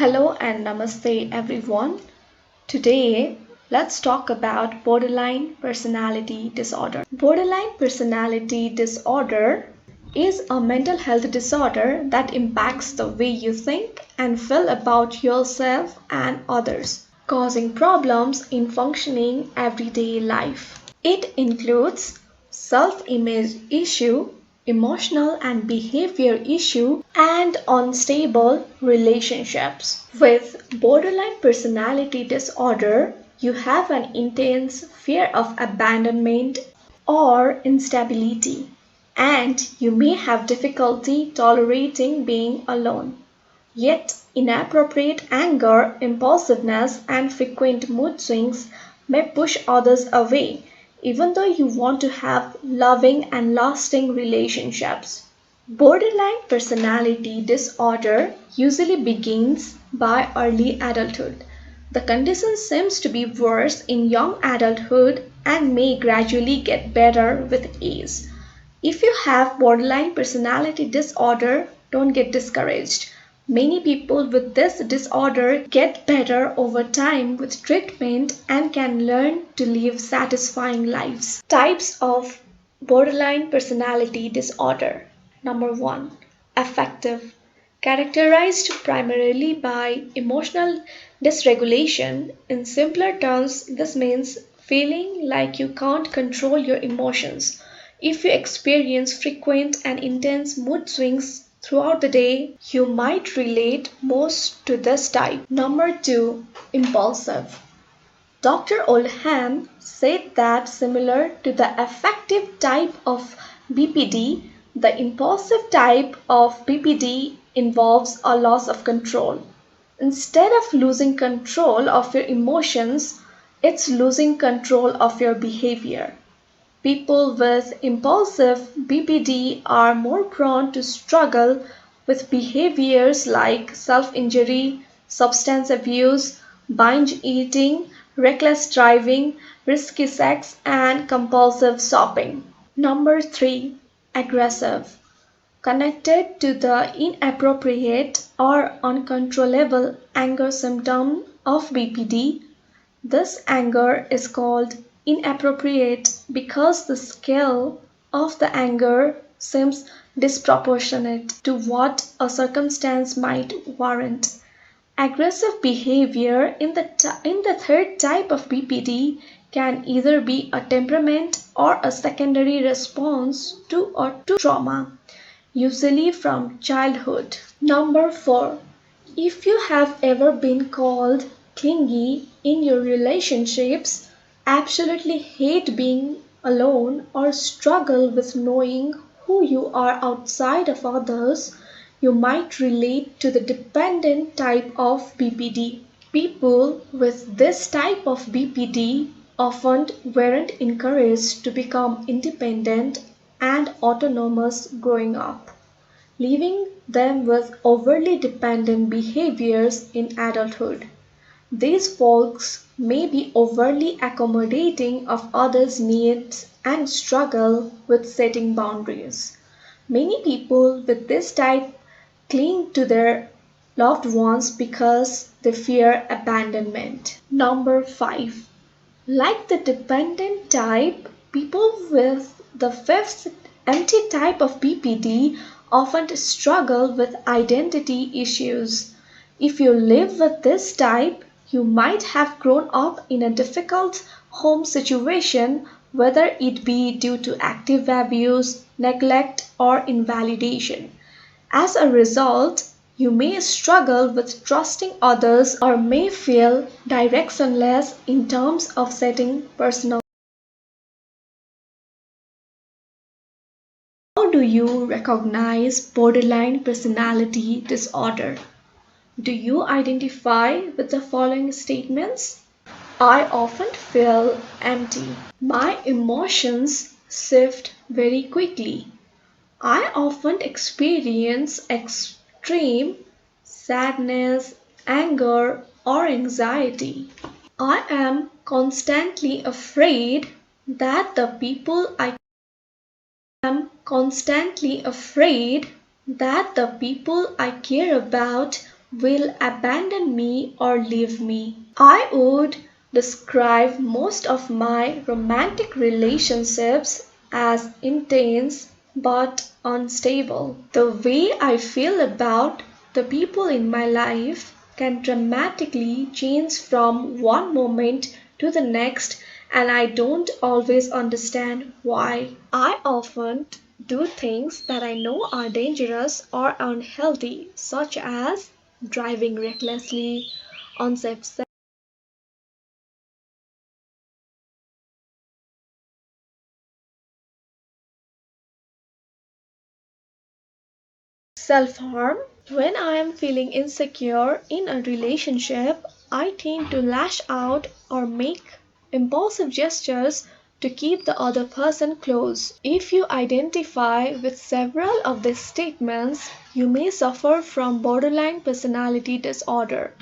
Hello and namaste everyone. Today, let's talk about borderline personality disorder. Borderline personality disorder is a mental health disorder that impacts the way you think and feel about yourself and others, causing problems in functioning everyday life. It includes self-image issue, emotional and behavior issue, and unstable relationships. With borderline personality disorder, you have an intense fear of abandonment or instability, and you may have difficulty tolerating being alone. Yet, inappropriate anger, impulsiveness, and frequent mood swings may push others away, even though you want to have loving and lasting relationships. Borderline personality disorder usually begins by early adulthood. The condition seems to be worse in young adulthood and may gradually get better with age. If you have borderline personality disorder, don't get discouraged. Many people with this disorder get better over time with treatment and can learn to live satisfying lives. Types of borderline personality disorder. Number 1. Affective. Characterized primarily by emotional dysregulation. In simpler terms, this means feeling like you can't control your emotions. If you experience frequent and intense mood swings throughout the day, you might relate most to this type. Number 2. Impulsive. Dr. Oldham said that similar to the affective type of BPD, the impulsive type of BPD involves a loss of control. Instead of losing control of your emotions, it's losing control of your behavior. People with impulsive BPD are more prone to struggle with behaviors like self-injury, substance abuse, binge eating, reckless driving, risky sex, and compulsive shopping. Number 3. Aggressive. Connected to the inappropriate or uncontrollable anger symptom of BPD, this anger is called inappropriate because the scale of the anger seems disproportionate to what a circumstance might warrant. Aggressive behavior in the third type of BPD can either be a temperament or a secondary response to trauma, usually from childhood. Number 4. If you have ever been called clingy in your relationships, absolutely hate being alone, or struggle with knowing who you are outside of others, you might relate to the dependent type of BPD. People with this type of BPD often weren't encouraged to become independent and autonomous growing up, leaving them with overly dependent behaviors in adulthood. These folks may be overly accommodating of others' needs and struggle with setting boundaries. Many people with this type cling to their loved ones because they fear abandonment. Number 5. Like the dependent type, people with the fifth empty type of BPD often struggle with identity issues. If you live with this type, you might have grown up in a difficult home situation, whether it be due to active abuse, neglect, or invalidation. As a result, you may struggle with trusting others or may feel directionless in terms of setting personal. How do you recognize borderline personality disorder? Do you identify with the following statements? I often feel empty. My emotions shift very quickly. I often experience extreme sadness, anger, or anxiety. I am constantly afraid that the people I am constantly afraid that the people I care about will abandon me or leave me. I would describe most of my romantic relationships as intense but unstable. The way I feel about the people in my life can dramatically change from one moment to the next, and I don't always understand why. I often do things that I know are dangerous or unhealthy, such as driving recklessly, unsafe self-harm. When I am feeling insecure in a relationship, I tend to lash out or make impulsive gestures to keep the other person close. If you identify with several of these statements, you may suffer from borderline personality disorder.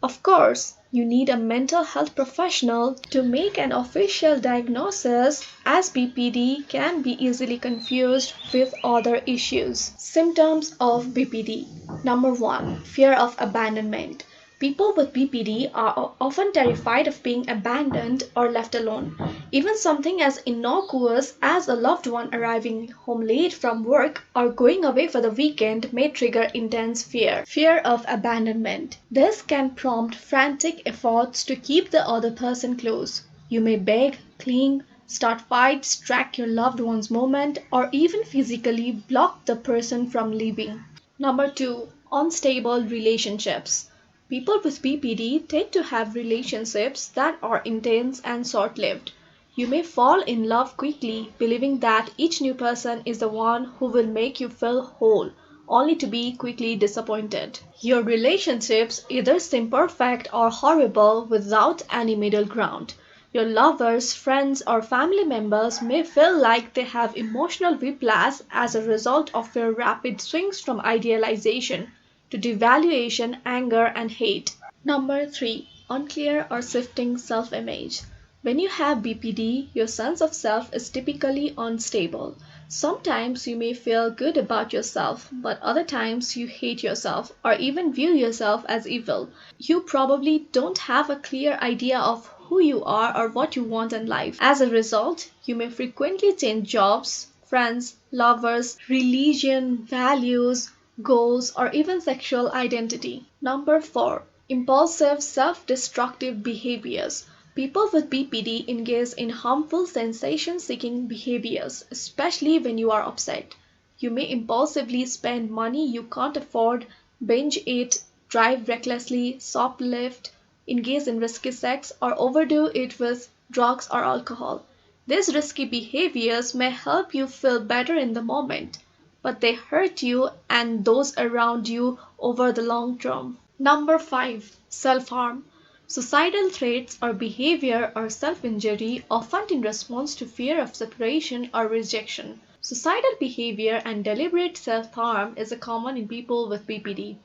Of course, you need a mental health professional to make an official diagnosis, as BPD can be easily confused with other issues. Symptoms of BPD. Number 1. Fear of abandonment. People with BPD are often terrified of being abandoned or left alone. Even something as innocuous as a loved one arriving home late from work or going away for the weekend may trigger intense fear. Fear of abandonment. This can prompt frantic efforts to keep the other person close. You may beg, cling, start fights, track your loved one's movement, or even physically block the person from leaving. Number 2. Unstable relationships. People with BPD tend to have relationships that are intense and short lived. You may fall in love quickly, believing that each new person is the one who will make you feel whole, only to be quickly disappointed. Your relationships either seem perfect or horrible without any middle ground. Your lovers, friends, or family members may feel like they have emotional whiplash as a result of your rapid swings from idealization to devaluation, anger, and hate. Number 3. Unclear or shifting self image. When you have BPD, your sense of self is typically unstable. Sometimes you may feel good about yourself, but other times you hate yourself or even view yourself as evil. You probably don't have a clear idea of who you are or what you want in life. As a result, you may frequently change jobs, friends, lovers, religion, values, goals, or even sexual identity. Number 4. Impulsive self-destructive behaviors. People with BPD engage in harmful sensation-seeking behaviors, especially when you are upset. You may impulsively spend money you can't afford, binge eat, drive recklessly, shoplift, engage in risky sex, or overdo it with drugs or alcohol. These risky behaviors may help you feel better in the moment, but they hurt you and those around you over the long term. Number 5. Self-harm. Suicidal threats or behavior or self-injury often in response to fear of separation or rejection. Suicidal behavior and deliberate self-harm is common in people with BPD.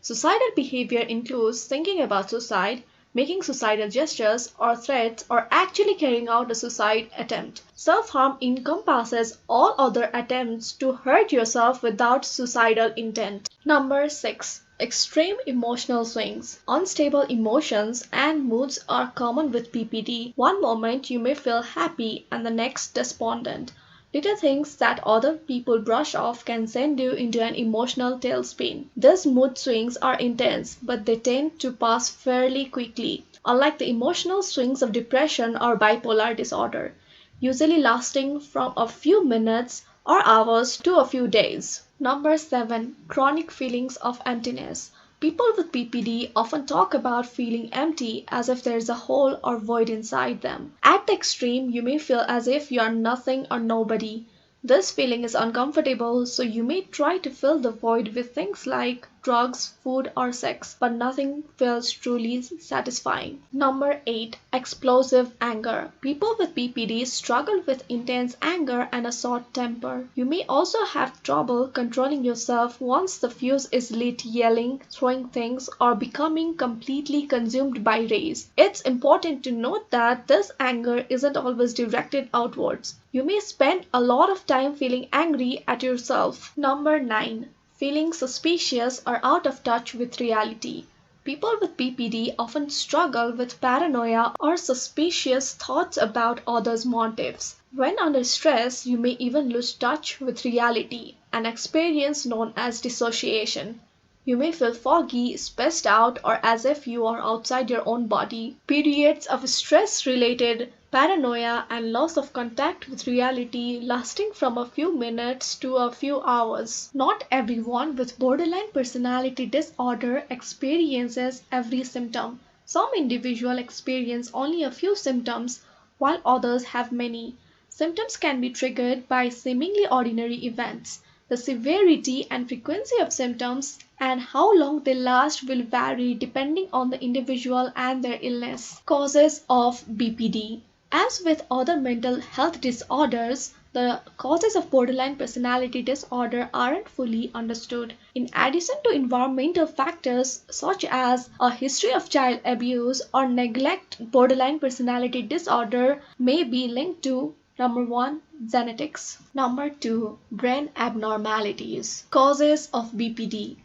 Suicidal behavior includes thinking about suicide, making suicidal gestures or threats, or actually carrying out a suicide attempt. Self-harm encompasses all other attempts to hurt yourself without suicidal intent. Number 6. Extreme emotional swings. Unstable emotions and moods are common with PPD. One moment you may feel happy and the next despondent. Little things that other people brush off can send you into an emotional tailspin. These mood swings are intense, but they tend to pass fairly quickly, unlike the emotional swings of depression or bipolar disorder, usually lasting from a few minutes or hours to a few days. Number 7. Chronic feelings of emptiness. People with PPD often talk about feeling empty as if there is a hole or void inside them. At the extreme, you may feel as if you are nothing or nobody. This feeling is uncomfortable, so you may try to fill the void with things like drugs, food, or sex, but nothing feels truly satisfying. Number 8. Explosive anger. People with PPD struggle with intense anger and a short temper. You may also have trouble controlling yourself once the fuse is lit, yelling, throwing things, or becoming completely consumed by rage. It's important to note that this anger isn't always directed outwards. You may spend a lot of time feeling angry at yourself. Number 9. feeling suspicious or out of touch with reality. People with BPD often struggle with paranoia or suspicious thoughts about others' motives. When under stress, you may even lose touch with reality, an experience known as dissociation. You may feel foggy, spaced out, or as if you are outside your own body. Periods of stress related paranoia and loss of contact with reality lasting from a few minutes to a few hours. Not everyone with borderline personality disorder experiences every symptom. Some individuals experience only a few symptoms, while others have many. Symptoms can be triggered by seemingly ordinary events. The severity and frequency of symptoms and how long they last will vary depending on the individual and their illness. Causes of BPD. As with other mental health disorders, the causes of borderline personality disorder aren't fully understood. In addition to environmental factors such as a history of child abuse or neglect, borderline personality disorder may be linked to Number 1, genetics. Number 2, brain abnormalities. Causes of BPD.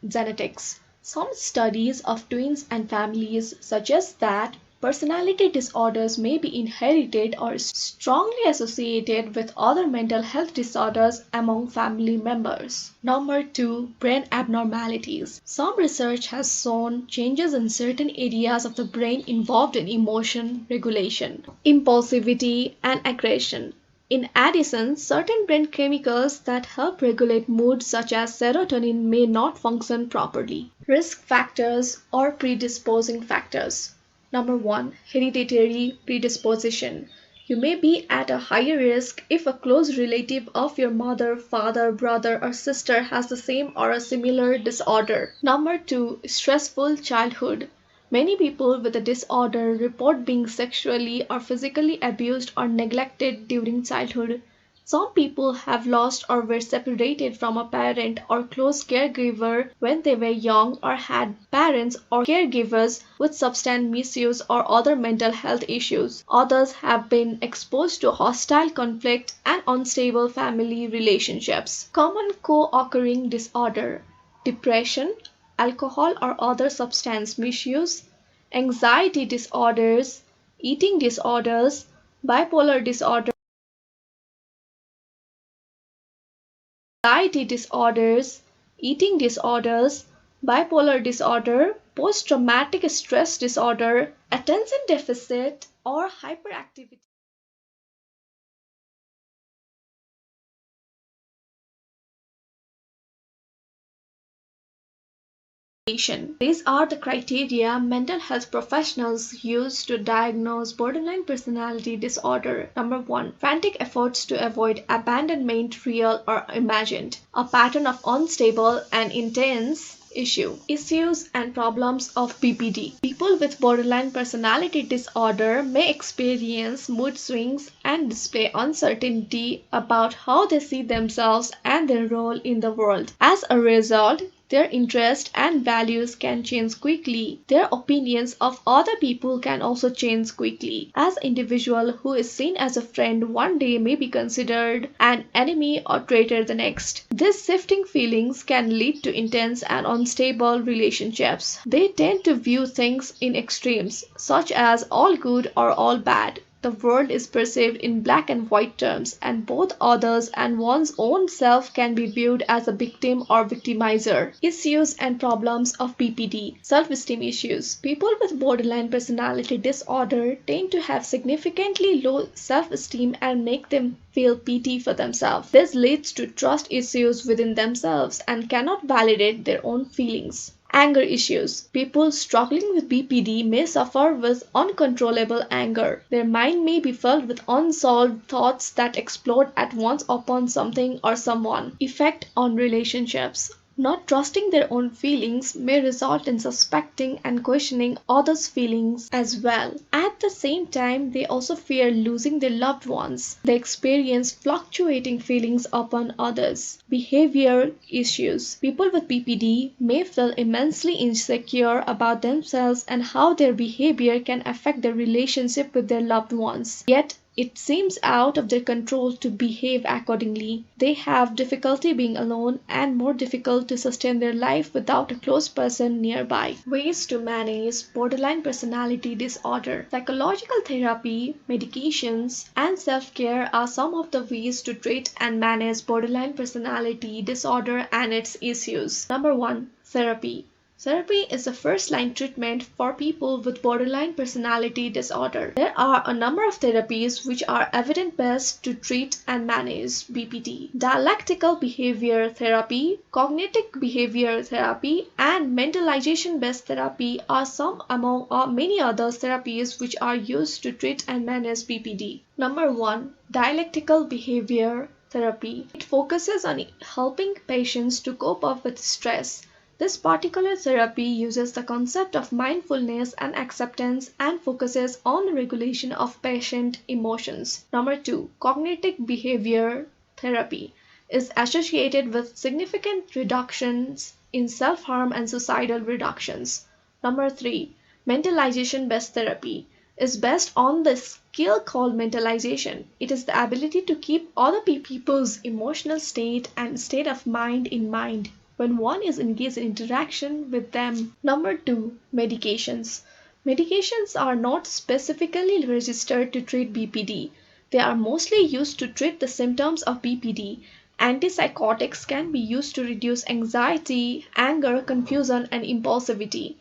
Genetics. Some studies of twins and families suggest that personality disorders may be inherited or strongly associated with other mental health disorders among family members. Number 2, brain abnormalities. Some research has shown changes in certain areas of the brain involved in emotion regulation, impulsivity, and aggression. In addition, certain brain chemicals that help regulate mood such as serotonin may not function properly. Risk factors or predisposing factors. Number 1, hereditary predisposition. You may be at a higher risk if a close relative of your mother, father, brother, or sister has the same or a similar disorder. Number 2, stressful childhood. Many people with the disorder report being sexually or physically abused or neglected during childhood. Some people have lost or were separated from a parent or close caregiver when they were young or had parents or caregivers with substance misuse or other mental health issues. Others have been exposed to hostile conflict and unstable family relationships. Common co-occurring disorder: depression, alcohol or other substance misuse, anxiety disorders, eating disorders, bipolar disorder, anxiety disorders, eating disorders, bipolar disorder, post-traumatic stress disorder, attention deficit or hyperactivity. These are the criteria mental health professionals use to diagnose borderline personality disorder. Number 1, frantic efforts to avoid abandonment, real or imagined. A pattern of unstable and intense issues and problems of BPD. People with borderline personality disorder may experience mood swings and display uncertainty about how they see themselves and their role in the world. As a result, their interests and values can change quickly. Their opinions of other people can also change quickly. As an individual who is seen as a friend one day may be considered an enemy or traitor the next. These shifting feelings can lead to intense and unstable relationships. They tend to view things in extremes, such as all good or all bad. The world is perceived in black and white terms, and both others and one's own self can be viewed as a victim or victimizer. Issues and problems of BPD. Self-esteem issues. People with borderline personality disorder tend to have significantly low self-esteem and make them feel pity for themselves. This leads to trust issues within themselves and cannot validate their own feelings. Anger issues. People struggling with BPD may suffer with uncontrollable anger. Their mind may be filled with unsolved thoughts that explode at once upon something or someone. Effect on relationships. Not trusting their own feelings may result in suspecting and questioning others' feelings as well. At the same time, they also fear losing their loved ones. They experience fluctuating feelings upon others. Behavioral issues. People with BPD may feel immensely insecure about themselves and how their behavior can affect their relationship with their loved ones. Yet, it seems out of their control to behave accordingly. They have difficulty being alone and more difficult to sustain their life without a close person nearby. Ways to manage borderline personality disorder. Psychological therapy, medications, and self-care are some of the ways to treat and manage borderline personality disorder and its issues. Number 1. Therapy. Therapy is the first-line treatment for people with borderline personality disorder. There are a number of therapies which are evidence-based to treat and manage BPD. Dialectical behavior therapy, cognitive behavior therapy, and mentalization-based therapy are some among many other therapies which are used to treat and manage BPD. Number 1. Dialectical behavior therapy. It focuses on helping patients to cope up with stress. This particular therapy uses the concept of mindfulness and acceptance and focuses on the regulation of patient emotions. Number 2. Cognitive behavior therapy is associated with significant reductions in self-harm and suicidal reductions. Number 3. Mentalization-based therapy is based on the skill called mentalization. It is the ability to keep other people's emotional state and state of mind in mind when one is engaged in interaction with them. Number 2. Medications. Medications are not specifically registered to treat BPD. They are mostly used to treat the symptoms of BPD. Antipsychotics can be used to reduce anxiety, anger, confusion, and impulsivity.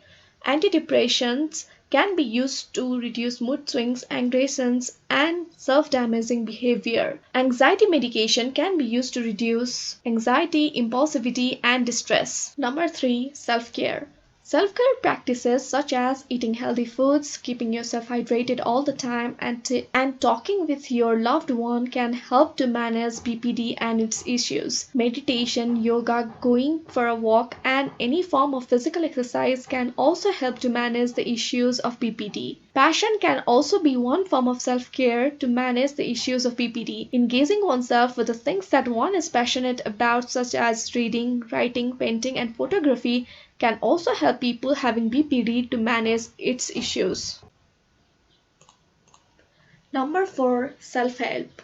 Antidepressants can be used to reduce mood swings, aggressions, and self-damaging behavior. Anxiety medication can be used to reduce anxiety, impulsivity, and distress. Number 3. Self-care. Self-care practices such as eating healthy foods, keeping yourself hydrated all the time, and talking with your loved one can help to manage BPD and its issues. Meditation, yoga, going for a walk, and any form of physical exercise can also help to manage the issues of BPD. Passion can also be one form of self-care to manage the issues of BPD. Engaging oneself with the things that one is passionate about, such as reading, writing, painting, and photography, can also help people having BPD to manage its issues. Number 4. Self-help.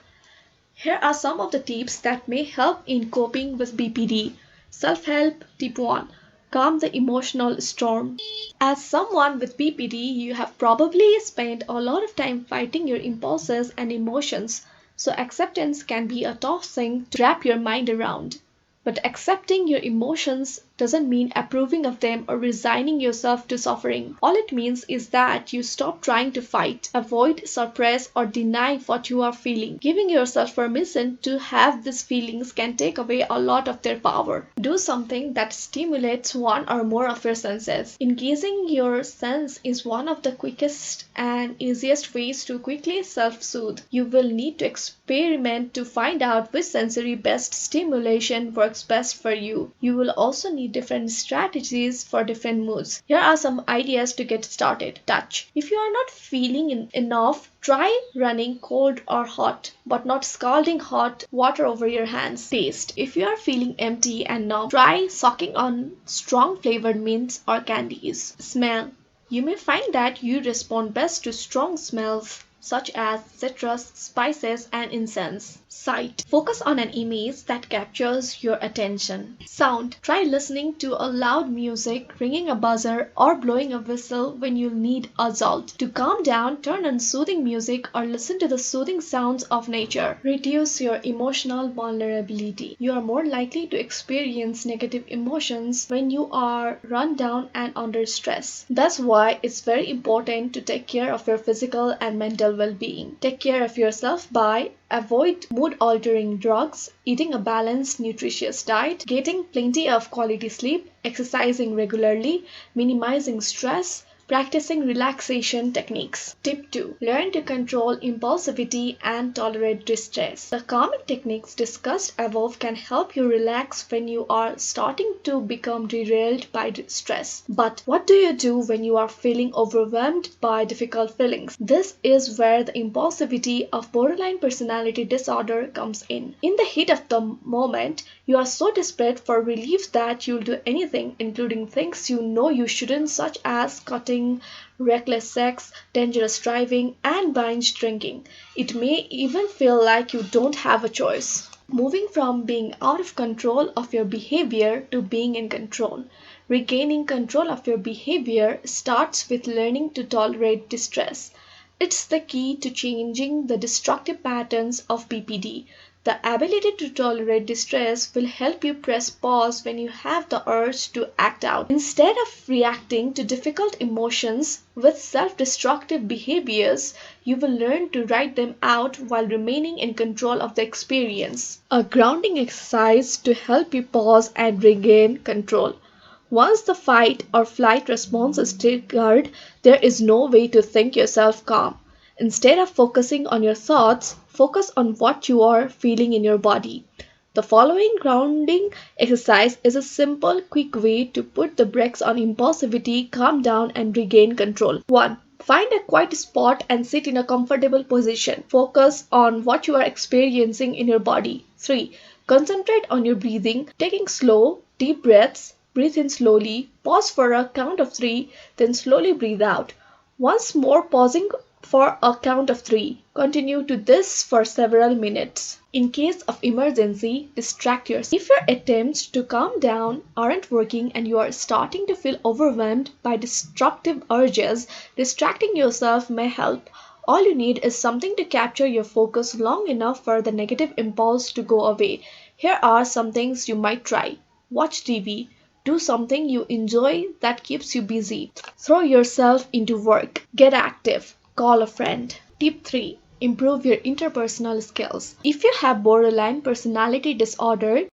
Here are some of the tips that may help in coping with BPD. Self-help. Tip 1. Calm the emotional storm. As someone with BPD, you have probably spent a lot of time fighting your impulses and emotions, so acceptance can be a tough thing to wrap your mind around. But accepting your emotions doesn't mean approving of them or resigning yourself to suffering. All it means is that you stop trying to fight, avoid, suppress, or deny what you are feeling. Giving yourself permission to have these feelings can take away a lot of their power. Do something that stimulates one or more of your senses. Engaging your sense is one of the quickest and easiest ways to quickly self-soothe. You will need to experiment to find out which sensory-based stimulation works best for you. You will also need different strategies for different moods. Here are some ideas to get started. Touch. If you are not feeling enough, try running cold or hot, but not scalding hot water over your hands. Taste. If you are feeling empty and numb, try sucking on strong flavored mints or candies. Smell. You may find that you respond best to strong smells such as citrus, spices, and incense. Sight. Focus on an image that captures your attention. Sound. Try listening to a loud music, ringing a buzzer, or blowing a whistle when you need a jolt. To calm down, turn on soothing music or listen to the soothing sounds of nature. Reduce your emotional vulnerability. You are more likely to experience negative emotions when you are run down and under stress. That's why it's very important to take care of your physical and mental well-being. Take care of yourself by avoid mood-altering drugs, eating a balanced, nutritious diet, getting plenty of quality sleep, exercising regularly, minimizing stress, practicing relaxation techniques. Tip 2. Learn to control impulsivity and tolerate distress. The calming techniques discussed above can help you relax when you are starting to become derailed by stress. But what do you do when you are feeling overwhelmed by difficult feelings? This is where the impulsivity of borderline personality disorder comes in. In the heat of the moment, you are so desperate for relief that you'll do anything, including things you know you shouldn't, such as cutting eating, reckless sex, dangerous driving, and binge drinking. It may even feel like you don't have a choice. Moving from being out of control of your behavior to being in control. Regaining control of your behavior starts with learning to tolerate distress. It's the key to changing the destructive patterns of BPD. The ability to tolerate distress will help you press pause when you have the urge to act out. Instead of reacting to difficult emotions with self-destructive behaviors, you will learn to write them out while remaining in control of the experience. A grounding exercise to help you pause and regain control. Once the fight or flight response is triggered, there is no way to think yourself calm. Instead of focusing on your thoughts, focus on what you are feeling in your body. The following grounding exercise is a simple, quick way to put the brakes on impulsivity, calm down, and regain control. 1. Find a quiet spot and sit in a comfortable position. Focus on what you are experiencing in your body. 3. Concentrate on your breathing, taking slow, deep breaths. Breathe in slowly, pause for a count of 3, then slowly breathe out. Once more pausing for a count of 3. Continue to this for several minutes. In case of emergency, distract yourself. If your attempts to calm down aren't working and you are starting to feel overwhelmed by destructive urges, distracting yourself may help. All you need is something to capture your focus long enough for the negative impulse to go away. Here are some things you might try. Watch TV. Do something you enjoy that keeps you busy. Throw yourself into work. Get active. Call a friend. Tip 3. Improve your interpersonal skills. If you have borderline personality disorder,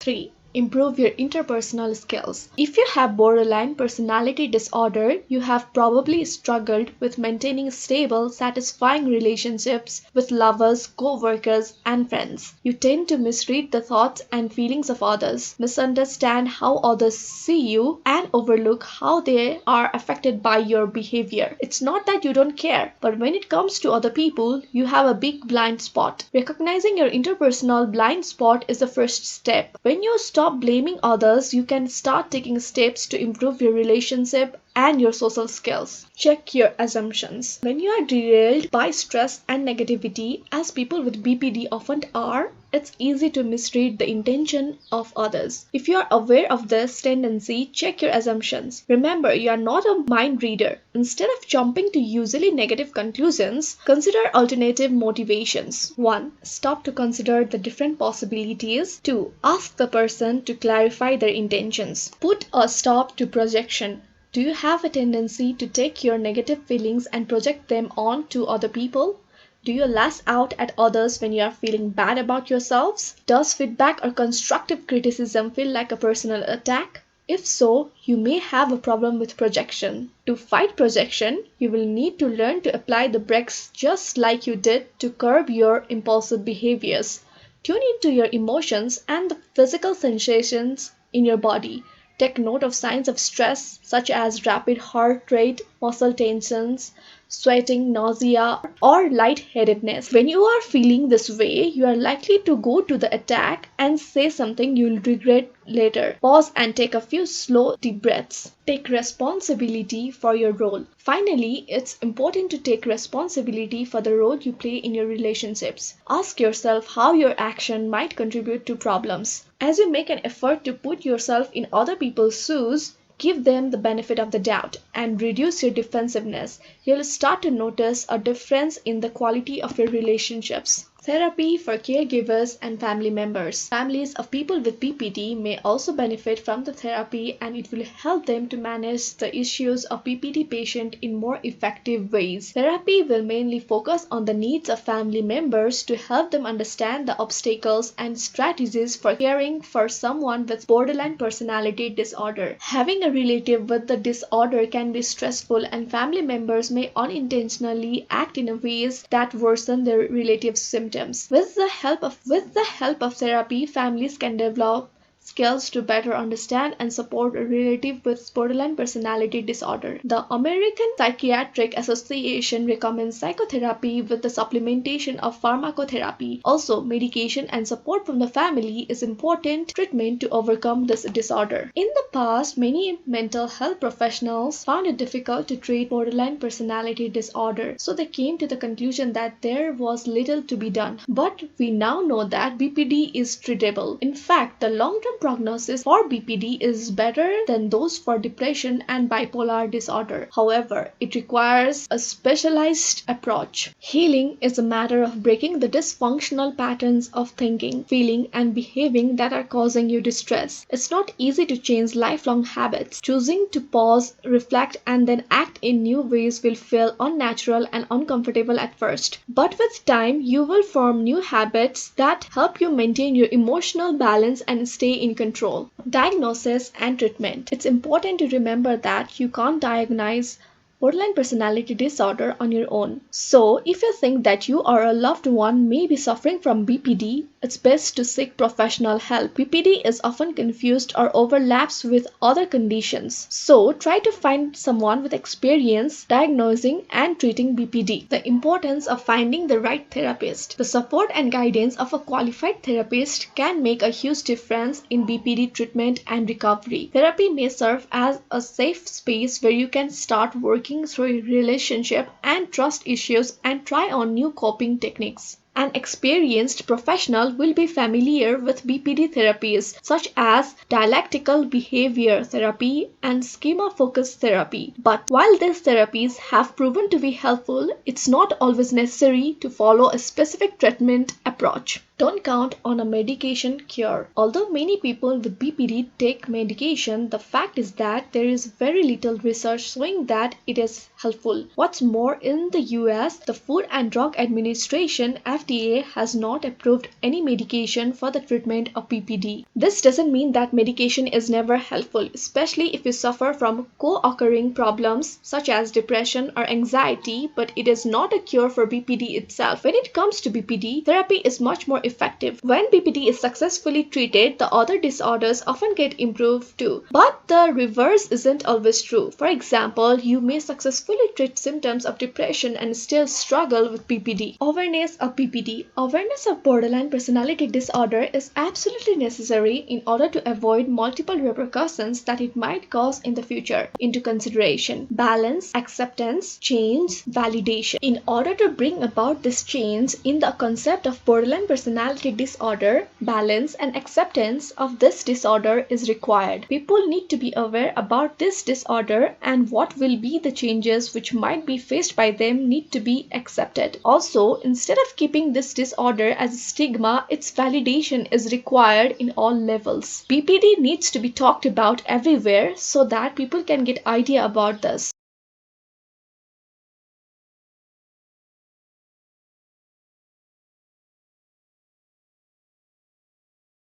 3. Improve your interpersonal skills. If you have borderline personality disorder, you have probably struggled with maintaining stable, satisfying relationships with lovers, co-workers, and friends. You tend to misread the thoughts and feelings of others, misunderstand how others see you, and overlook how they are affected by your behavior. It's not that you don't care, but when it comes to other people, you have a big blind spot. Recognizing your interpersonal blind spot is the first step. When you stop blaming others, you can start taking steps to improve your relationship and your social skills. Check your assumptions. When you are derailed by stress and negativity, as people with BPD often are, it's easy to misread the intention of others. If you are aware of this tendency, check your assumptions. Remember, you are not a mind reader. Instead of jumping to usually negative conclusions, consider alternative motivations. 1. Stop to consider the different possibilities. 2. Ask the person to clarify their intentions. Put a stop to projection. Do you have a tendency to take your negative feelings and project them on to other people? Do you lash out at others when you are feeling bad about yourselves? Does feedback or constructive criticism feel like a personal attack? If so, you may have a problem with projection. To fight projection, you will need to learn to apply the brakes just like you did to curb your impulsive behaviors. Tune into your emotions and the physical sensations in your body. Take note of signs of stress such as rapid heart rate, muscle tensions, sweating, nausea, or lightheadedness. When you are feeling this way, you are likely to go to the attack and say something you'll regret later. Pause and take a few slow, deep breaths. Take responsibility for your role. Finally, it's important to take responsibility for the role you play in your relationships. Ask yourself how your action might contribute to problems. As you make an effort to put yourself in other people's shoes, give them the benefit of the doubt and reduce your defensiveness. You'll start to notice a difference in the quality of your relationships. Therapy for caregivers and family members. Families of people with BPD may also benefit from the therapy, and it will help them to manage the issues of BPD patient in more effective ways. Therapy will mainly focus on the needs of family members to help them understand the obstacles and strategies for caring for someone with borderline personality disorder. Having a relative with the disorder can be stressful, and family members may unintentionally act in ways that worsen their relative's symptoms. With the help of therapy, families can develop skills to better understand and support a relative with borderline personality disorder. The American Psychiatric Association recommends psychotherapy with the supplementation of pharmacotherapy. Also, medication and support from the family is important treatment to overcome this disorder. In the past, many mental health professionals found it difficult to treat borderline personality disorder, so they came to the conclusion that there was little to be done. But we now know that BPD is treatable. In fact, the long-term prognosis for BPD is better than those for depression and bipolar disorder. However, it requires a specialized approach. Healing is a matter of breaking the dysfunctional patterns of thinking, feeling, and behaving that are causing you distress. It's not easy to change lifelong habits. Choosing to pause, reflect, and then act in new ways will feel unnatural and uncomfortable at first. But with time, you will form new habits that help you maintain your emotional balance and stay in control. Diagnosis and treatment. It's important to remember that you can't diagnose borderline personality disorder on your own. So, if you think that you or a loved one may be suffering from BPD, it's best to seek professional help. BPD is often confused or overlaps with other conditions. So, try to find someone with experience diagnosing and treating BPD. The importance of finding the right therapist. The support and guidance of a qualified therapist can make a huge difference in BPD treatment and recovery. Therapy may serve as a safe space where you can start working through relationship and trust issues and try on new coping techniques. An experienced professional will be familiar with BPD therapies such as dialectical behavior therapy and schema-focused therapy. But while these therapies have proven to be helpful, it's not always necessary to follow a specific treatment approach. Don't count on a medication cure. Although many people with BPD take medication, the fact is that there is very little research showing that it is helpful. What's more, in the US, the Food and Drug Administration FDA has not approved any medication for the treatment of BPD. This doesn't mean that medication is never helpful, especially if you suffer from co-occurring problems such as depression or anxiety, but it is not a cure for BPD itself. When it comes to BPD, therapy is much more effective. When BPD is successfully treated, the other disorders often get improved too. But the reverse isn't always true. For example, you may successfully treat symptoms of depression and still struggle with BPD. Awareness of BPD. Awareness of borderline personality disorder is absolutely necessary in order to avoid multiple repercussions that it might cause in the future into consideration. Balance, acceptance, change, validation. In order to bring about this change in the concept of borderline personality disorder, balance and acceptance of this disorder is required. People need to be aware about this disorder and what will be the changes which might be faced by them need to be accepted. Also, instead of keeping this disorder as a stigma, its validation is required in all levels. BPD needs to be talked about everywhere so that people can get idea about this.